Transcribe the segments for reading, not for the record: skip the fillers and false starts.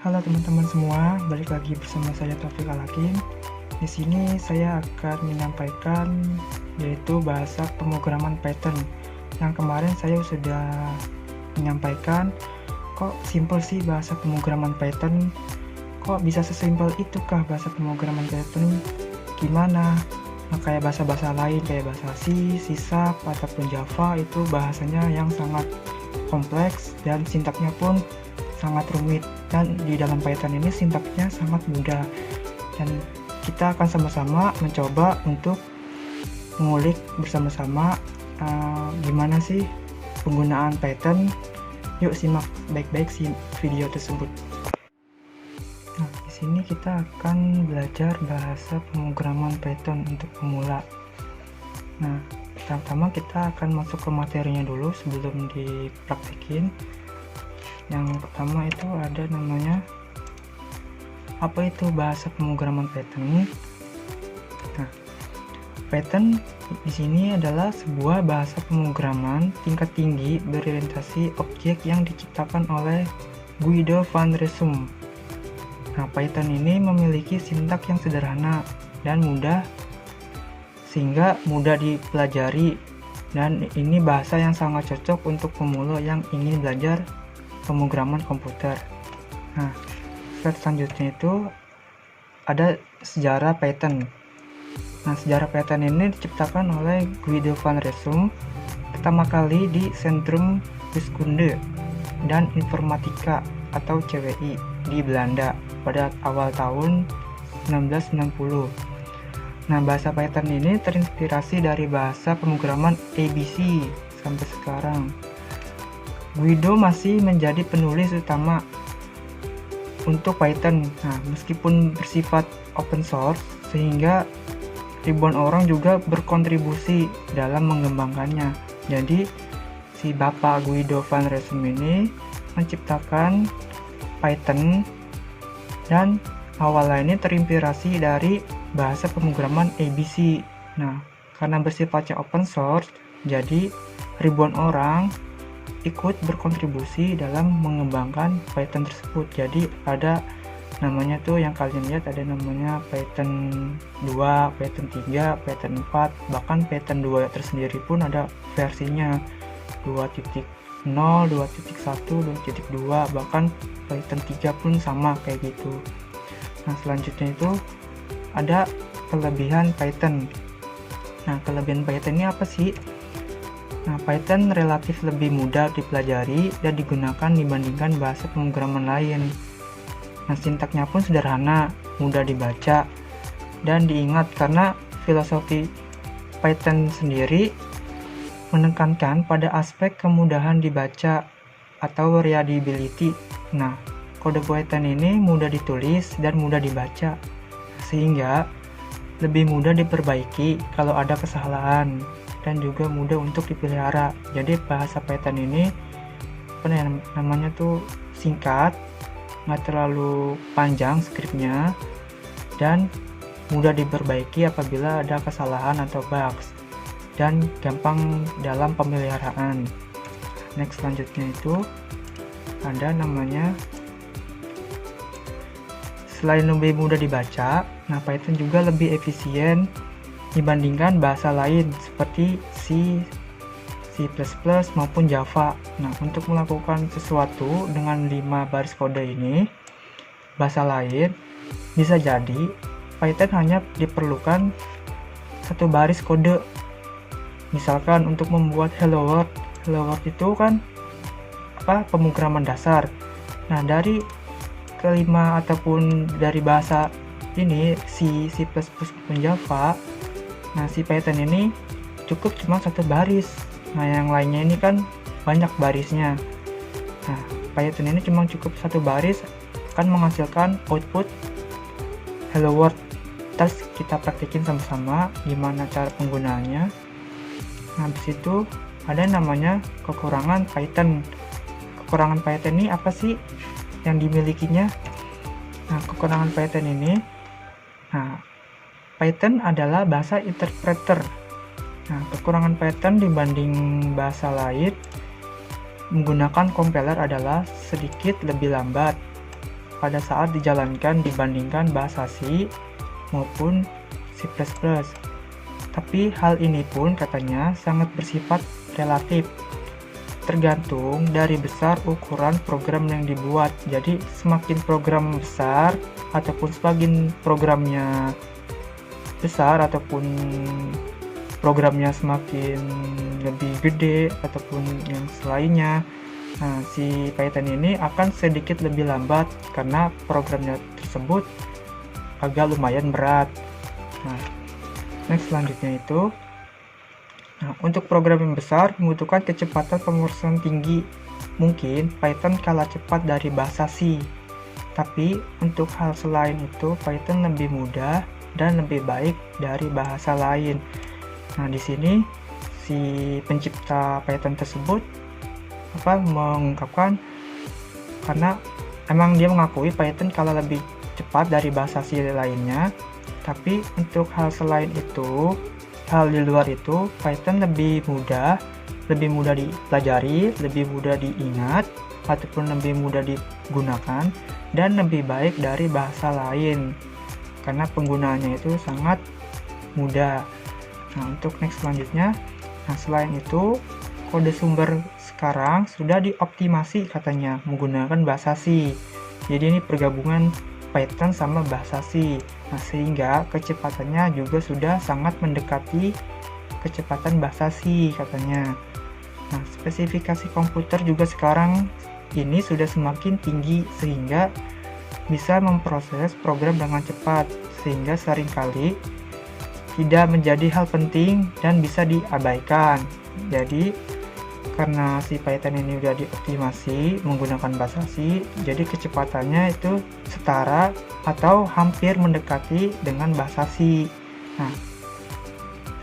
Halo teman-teman semua, balik lagi bersama saya Taufik Al-Hakim. Di sini saya akan menyampaikan yaitu bahasa pemrograman Python. Yang kemarin saya sudah menyampaikan, kok simple sih bahasa pemrograman Python? Kok bisa sesimpel itukah bahasa pemrograman Python? Gimana? Nah, kayak bahasa-bahasa lain kayak bahasa C, C#, ataupun Java itu bahasanya yang sangat kompleks dan sintaknya pun sangat rumit, dan di dalam Python ini sintaksnya sangat mudah, dan kita akan sama-sama mencoba untuk mengulik bersama-sama gimana sih penggunaan Python. Yuk simak baik-baik video tersebut. Nah, di sini kita akan belajar bahasa pemrograman Python untuk pemula. Nah, pertama kita akan masuk ke materinya dulu sebelum dipraktekin. Yang pertama itu ada namanya apa itu bahasa pemrograman Python. Nah, Python di sini adalah sebuah bahasa pemrograman tingkat tinggi berorientasi objek yang diciptakan oleh Guido van Rossum. Nah, Python ini memiliki sintak yang sederhana dan mudah sehingga mudah dipelajari, dan ini bahasa yang sangat cocok untuk pemula yang ingin belajar pemrograman komputer. Nah, slide selanjutnya itu ada sejarah Python. Nah, sejarah Python ini diciptakan oleh Guido van Rossum pertama kali di Centrum Wiskunde dan Informatika atau CWI di Belanda pada awal tahun 1960. Nah, bahasa Python ini terinspirasi dari bahasa pemrograman ABC sampai sekarang. Guido masih menjadi penulis utama untuk Python. Nah, meskipun bersifat open source, sehingga ribuan orang juga berkontribusi dalam mengembangkannya. Jadi, si Bapak Guido van Rossum ini menciptakan Python, dan awalnya ini terinspirasi dari bahasa pemrograman ABC. Nah, karena bersifatnya open source, jadi ribuan orang ikut berkontribusi dalam mengembangkan Python tersebut. Jadi ada namanya tuh yang kalian lihat, ada namanya Python 2, Python 3, Python 4, bahkan Python 2 tersendiri pun ada versinya 2.0, 2.1, 2.2, bahkan Python 3 pun sama kayak gitu. Nah, selanjutnya itu ada kelebihan Python. Nah, kelebihan Python ini apa sih? Nah, Python relatif lebih mudah dipelajari dan digunakan dibandingkan bahasa pemrograman lain. Nah, sintaknya pun sederhana, mudah dibaca dan diingat karena filosofi Python sendiri menekankan pada aspek kemudahan dibaca atau readability. Nah, kode Python ini mudah ditulis dan mudah dibaca, sehingga lebih mudah diperbaiki kalau ada kesalahan, dan juga mudah untuk dipelihara. Jadi bahasa Python ini namanya tuh singkat, nggak terlalu panjang skripnya, dan mudah diperbaiki apabila ada kesalahan atau bugs, dan gampang dalam pemeliharaan. Next, selanjutnya itu ada namanya, selain lebih mudah dibaca, nah Python juga lebih efisien dibandingkan bahasa lain seperti C, C++ maupun Java. Nah, untuk melakukan sesuatu dengan 5 baris kode ini, bahasa lain bisa jadi Python hanya diperlukan 1 baris kode. Misalkan untuk membuat hello world itu kan pemrograman dasar. Nah, dari kelima ataupun dari bahasa ini C, C++ maupun Java, nah si Python ini cukup cuma 1 baris. Nah, yang lainnya ini kan banyak barisnya. Nah, Python ini cuma cukup 1 baris akan menghasilkan output hello world. Terus kita praktekin sama-sama gimana cara penggunaannya. Nah, habis itu ada namanya kekurangan Python. Kekurangan Python ini apa sih yang dimilikinya? Nah, kekurangan Python ini, Python adalah bahasa interpreter. Nah, kekurangan Python dibanding bahasa lain menggunakan compiler adalah sedikit lebih lambat. pada saat dijalankan dibandingkan bahasa C maupun C++. Tapi hal ini pun katanya sangat bersifat relatif, tergantung dari besar ukuran program yang dibuat. Jadi semakin program besar ataupun semakin programnya besar ataupun programnya semakin lebih gede ataupun yang selainnya, nah si Python ini akan sedikit lebih lambat karena programnya tersebut agak lumayan berat. Nah, next selanjutnya itu, nah, untuk program yang besar membutuhkan kecepatan pemrosesan tinggi. Mungkin Python kalah cepat dari bahasa C, tapi untuk hal selain itu Python lebih mudah dan lebih baik dari bahasa lain. Nah, di sini si pencipta Python tersebut mengungkapkan karena emang dia mengakui Python kalah lebih cepat dari bahasa C lainnya, tapi untuk hal selain itu, hal di luar itu, Python lebih mudah dipelajari, lebih mudah diingat, ataupun lebih mudah digunakan, dan lebih baik dari bahasa lain, karena penggunaannya itu sangat mudah. Nah, untuk next selanjutnya, nah selain itu, kode sumber sekarang sudah dioptimasi katanya menggunakan bahasa C. Jadi ini pergabungan Python sama bahasa C. Nah, sehingga kecepatannya juga sudah sangat mendekati kecepatan bahasa C katanya. Nah, spesifikasi komputer juga sekarang ini sudah semakin tinggi sehingga bisa memproses program dengan cepat, sehingga seringkali tidak menjadi hal penting dan bisa diabaikan. Jadi karena si Python ini udah dioptimasi menggunakan bahasa C, jadi kecepatannya itu setara atau hampir mendekati dengan bahasa C. Nah,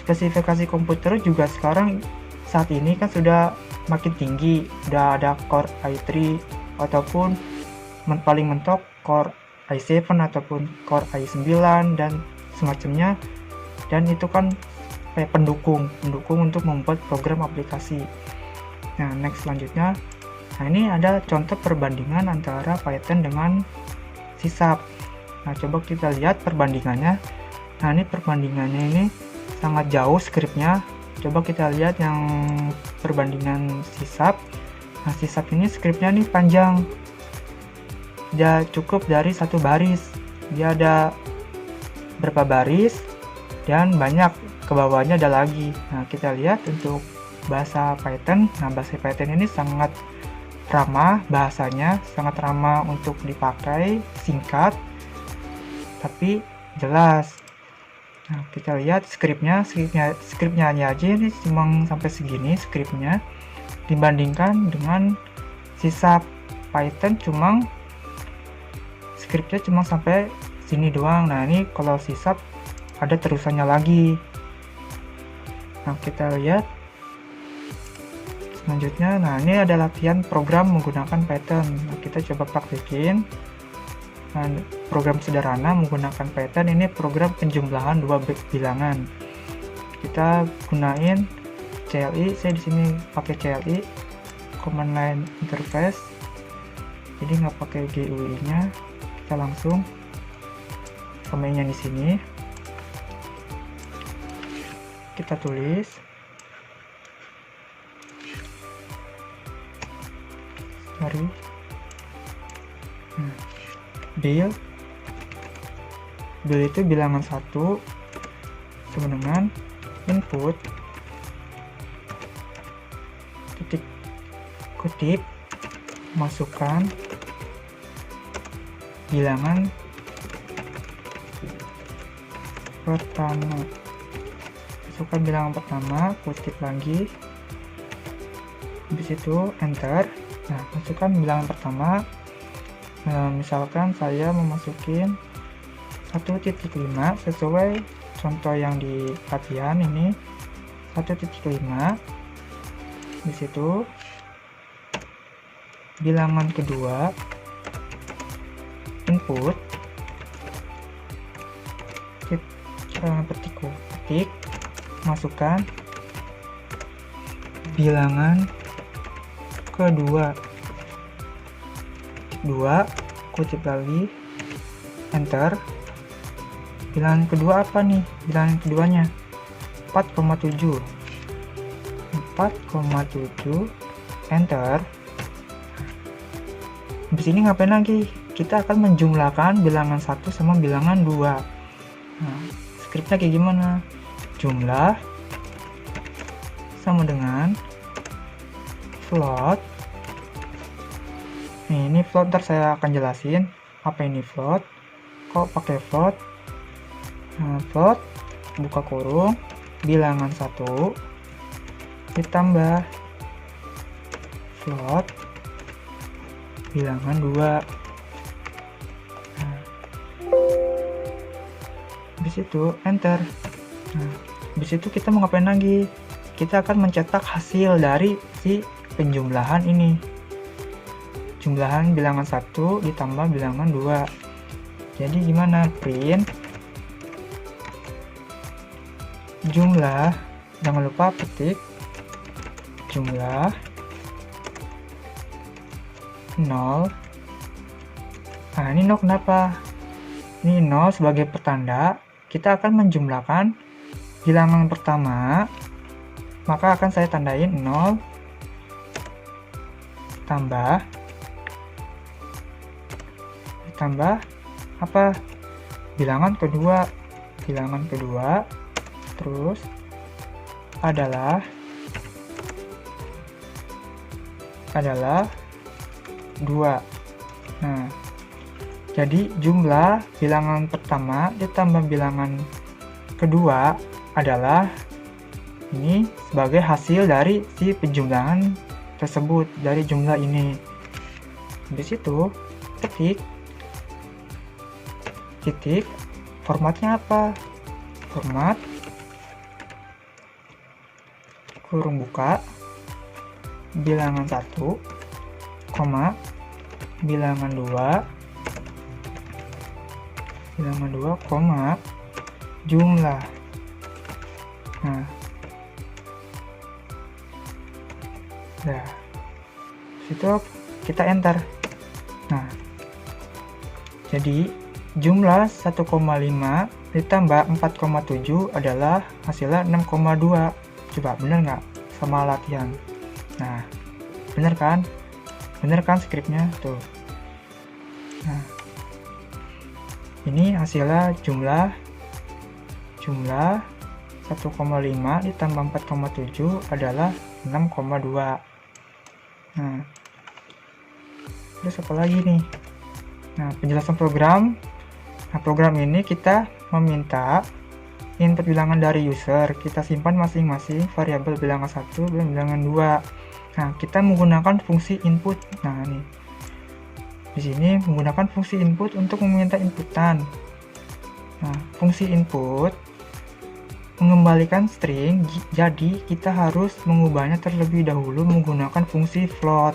spesifikasi komputer juga sekarang saat ini kan sudah makin tinggi, udah ada Core i3 ataupun paling mentok Core i7 ataupun Core i9 dan semacamnya, dan itu kan kayak pendukung untuk membuat program aplikasi. Nah, next selanjutnya, nah ini ada contoh perbandingan antara Python dengan C#. Nah, coba kita lihat perbandingannya. Nah, ini perbandingannya ini sangat jauh skripnya. Coba kita lihat yang perbandingan C#. Nah, C# ini skripnya nih panjang, dia cukup dari satu baris, dia ada berapa baris dan banyak, ke bawahnya ada lagi. Nah, kita lihat untuk bahasa Python. Nah, bahasa Python ini sangat ramah, bahasanya sangat ramah untuk dipakai, singkat tapi jelas. Nah, kita lihat skripnya aja ini cuma sampai segini skripnya, dibandingkan dengan C#. Python skripnya cuma sampai sini doang. Nah, ini kalau C# ada terusannya lagi. Nah, kita lihat selanjutnya. Nah, ini ada latihan program menggunakan Python. Nah, kita coba praktekin. Nah, program sederhana menggunakan Python ini program penjumlahan dua bilangan. Kita gunain CLI. Saya di sini pakai CLI, command line interface. Jadi nggak pakai GUI-nya. Kita langsung command-nya di sini. Kita tulis. Build itu bilangan 1 sama dengan input titik kutip masukkan bilangan pertama, kutip lagi, habis itu enter. Nah, masukkan bilangan pertama. Nah, misalkan saya memasukin 1.5 sesuai contoh yang di latihan ini 1.5. Di situ bilangan kedua input ketik masukkan bilangan kedua kutip lagi, enter. Bilangan kedua apa nih? Bilangan keduanya 4,7, enter. Habis ini ngapain lagi? Kita akan menjumlahkan bilangan 1 sama bilangan 2. Nah, skripnya kayak gimana? Jumlah sama dengan float. Nih, ini float, ntar saya akan jelasin apa ini float, kok pakai float. Nah, float buka kurung bilangan 1 ditambah float bilangan 2. Nah, habis itu enter. Nah, habis itu kita mau ngapain lagi? Kita akan mencetak hasil dari si penjumlahan ini. Jumlahan bilangan 1 ditambah bilangan 2. Jadi gimana? Print jumlah, jangan lupa petik jumlah 0. Nah, ini 0 kenapa? Ini 0 sebagai pertanda kita akan menjumlahkan bilangan pertama, maka akan saya tandain 0 tambah apa? Bilangan kedua. Terus adalah 2. Nah, jadi jumlah bilangan pertama ditambah bilangan kedua adalah ini sebagai hasil dari si penjumlahan tersebut, dari jumlah ini. Habis itu titik, formatnya apa? Format kurung buka bilangan 1, koma bilangan 2, koma jumlah. Nah, situ kita enter. Nah, jadi jumlah 1,5 ditambah 4,7 adalah hasilnya 6,2. Coba bener nggak sama latihan? Nah, bener kan? Skripnya tuh. Nah, ini hasilnya jumlah 1,5 ditambah 4,7 adalah 6,2. Nah, terus apa lagi nih? Nah, penjelasan program. Nah, program ini kita meminta input bilangan dari user, kita simpan masing-masing variabel bilangan 1 dan bilangan 2. Nah, kita menggunakan fungsi input. Nah, nih. Di sini menggunakan fungsi input untuk meminta inputan. Nah, fungsi input mengembalikan string, jadi kita harus mengubahnya terlebih dahulu menggunakan fungsi float.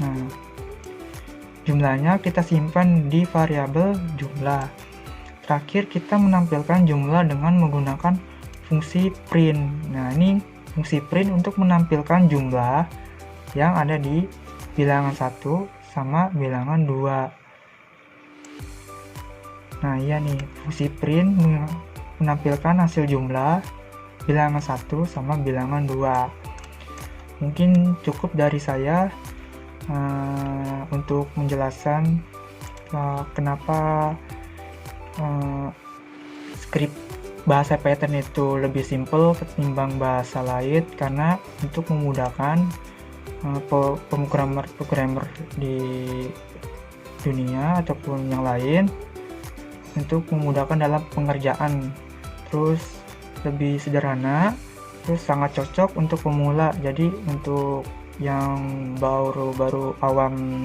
Nah, jumlahnya kita simpan di variabel jumlah. Terakhir kita menampilkan jumlah dengan menggunakan fungsi print. Nah, ini fungsi print untuk menampilkan jumlah yang ada di bilangan 1 sama bilangan 2. Nah, iya nih, fungsi print menampilkan hasil jumlah bilangan 1 sama bilangan 2. Mungkin cukup dari saya untuk menjelaskan kenapa skrip bahasa Python itu lebih simple ketimbang bahasa lain, karena untuk memudahkan programmer di dunia ataupun yang lain, untuk memudahkan dalam pengerjaan, terus lebih sederhana, terus sangat cocok untuk pemula. Jadi untuk yang baru awam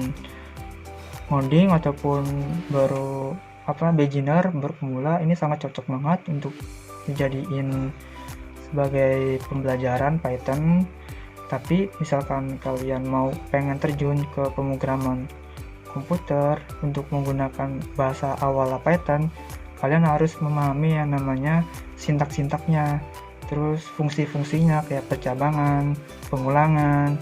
ngoding ataupun baru beginner, berpemula, ini sangat cocok banget untuk dijadiin sebagai pembelajaran Python. Tapi misalkan kalian pengen terjun ke pemrograman komputer untuk menggunakan bahasa awal Python, kalian harus memahami yang namanya sintaks-sintaknya, terus fungsi-fungsinya kayak percabangan, pengulangan,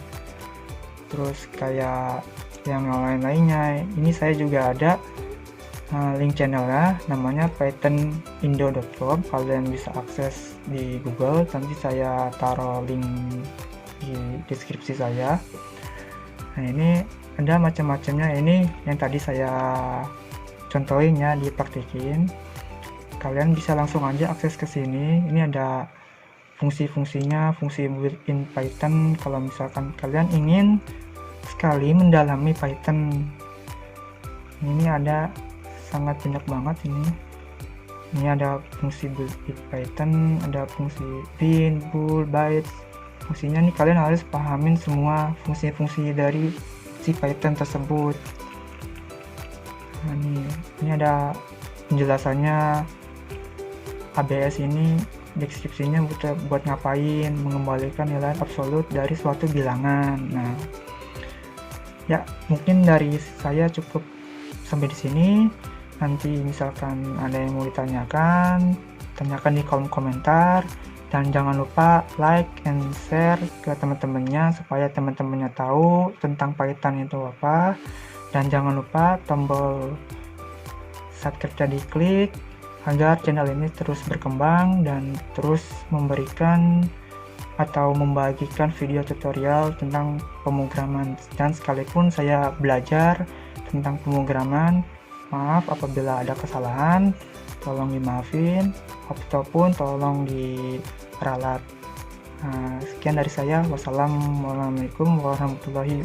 terus kayak yang lain-lainnya. Ini saya juga ada link channelnya, namanya pythonindo.com. Kalian bisa akses di Google, nanti saya taruh link di deskripsi saya. Nah, ini ada macam-macamnya, ini yang tadi saya contohin ya, dipraktikin. Kalian bisa langsung aja akses ke sini. Ini ada fungsi-fungsinya, fungsi built-in Python. Kalau misalkan kalian ingin sekali mendalami Python, ini ada sangat banyak banget ini. Ini ada fungsi built-in Python, ada fungsi bin, bool, bytes. Fungsinya nih kalian harus pahamin semua fungsi-fungsi dari si Python tersebut. Nah, ini ada penjelasannya. ABS ini deskripsinya buat ngapain, mengembalikan nilai absolut dari suatu bilangan. Nah, ya mungkin dari saya cukup sampai di sini. Nanti misalkan ada yang mau ditanyakan, tanyakan di kolom komentar, dan jangan lupa like and share ke teman-temannya supaya teman-temannya tahu tentang Python itu apa. Dan jangan lupa tombol subscribe diklik agar channel ini terus berkembang dan terus memberikan atau membagikan video tutorial tentang pemrograman. Dan sekalipun saya belajar tentang pemrograman, maaf apabila ada kesalahan, tolong dimaafin ataupun tolong diralat. Sekian dari saya. Wassalamualaikum warahmatullahi wabarakatuh.